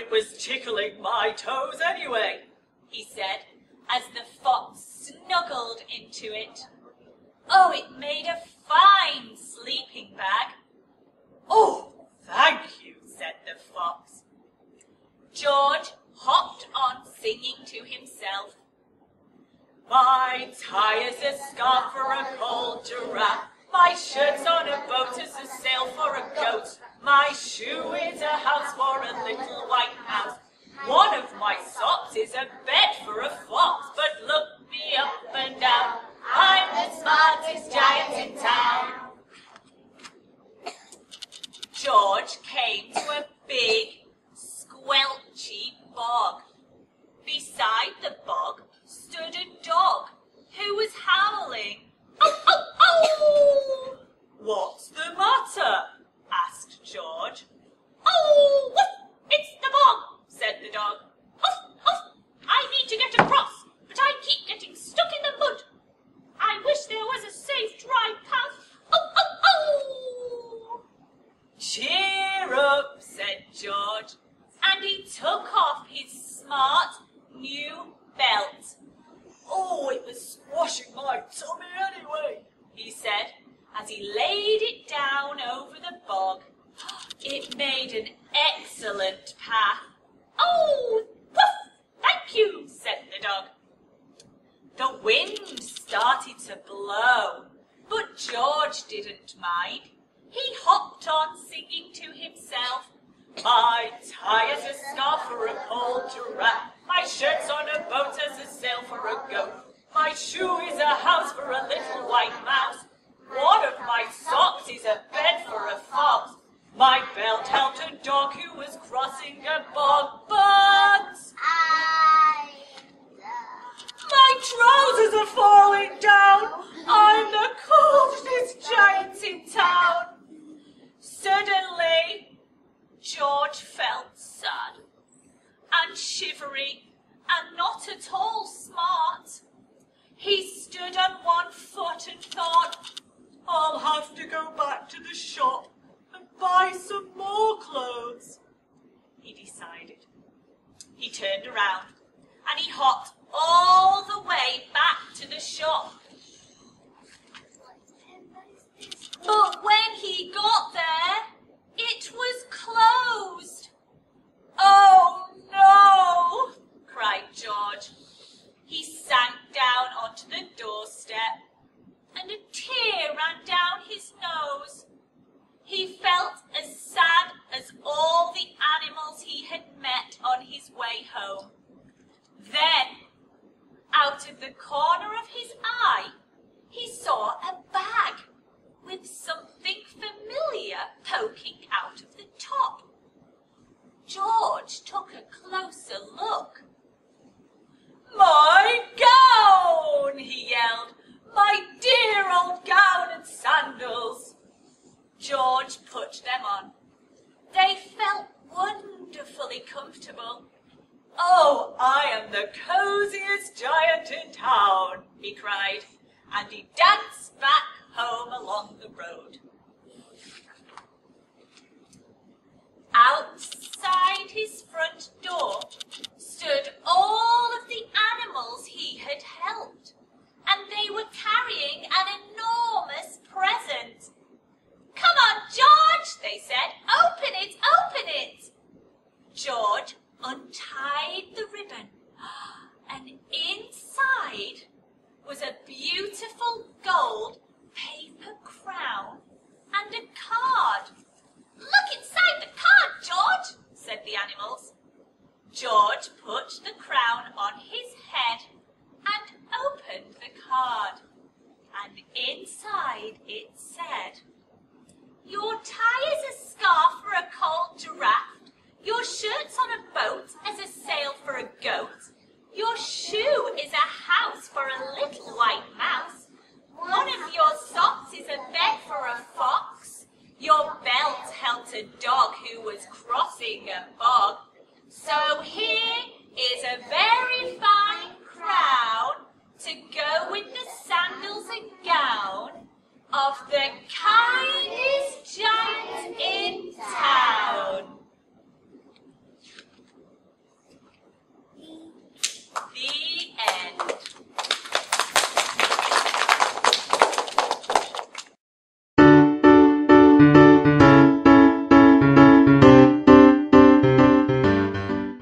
it was tickling my toes anyway, he said, as the fox snuggled into it. Oh, it made a fine sleeping bag. Oh, thank you, said the fox. George hopped on singing to himself. My tie is a scarf for a cold giraffe. My shirt's on a boat as a sail for a goat. My shoe is a house for a little white mouse. One of my socks is a bed for a fox. But look me up and down, I'm the smartest giant in town. George came to a big, squelchy bog. Beside the bog stood a dog who was howling. Oh, oh, oh! What's the matter? Asked George. Oh, woof, it's the bog, said the dog. Oof, oof, I need to get across, but I keep getting stuck in the mud. I wish there was a safe dry path. Oh, oh, oh! Cheer up, said George, and he took off his smart new belt. Oh, it was squashing my tummy anyway, he said, as he laid it down over the bog. It made an excellent path. Oh, woof, thank you, said the dog. The wind started to blow, but George didn't mind. He hopped on singing to himself. My tie is a scarf for a cold giraffe. My shirt's on a boat as a sail for a goat. My shoe is a house for a little white mouse. One of my socks is a bed for a fox. My belt helped a dog who was crossing a bog, but my trousers are falling down. I'm the coldest giant in town. Suddenly, George felt sad and shivery and not at all smart. He stood on one foot and thought, I'll have to go back to the shop and buy some more clothes, he decided. He turned around and he hopped all the way back to the shop. But when he got there, it was closed. Oh no, cried George. He sank down onto the doorstep and a tear ran down his nose. He felt as sad as all the animals he had met on his way home. Then, out of the corner of his eye, he saw a bag with something familiar poking out of the top. George took a closer look. My gown, he yelled. My dear old gown and sandals. George put them on. They felt wonderfully comfortable. Oh, I am the coziest giant in town, he cried, and he danced back home along the road. Outside his front door stood all of the animals he had helped, and they were carrying an enormous present. Come on, George, they said. Open it, open it. George untied the ribbon, and inside was a beautiful gold paper crown and a card. Look inside the card, George, said the animals. George put the crown on his head and opened the card. And inside it said, your tie is a scarf for a cold giraffe. Your shirt's on a boat as a sail for a goat. Your shoe is a house for a little white mouse. One of your socks is a bed for a fox. Your belt helped a dog who was crossing a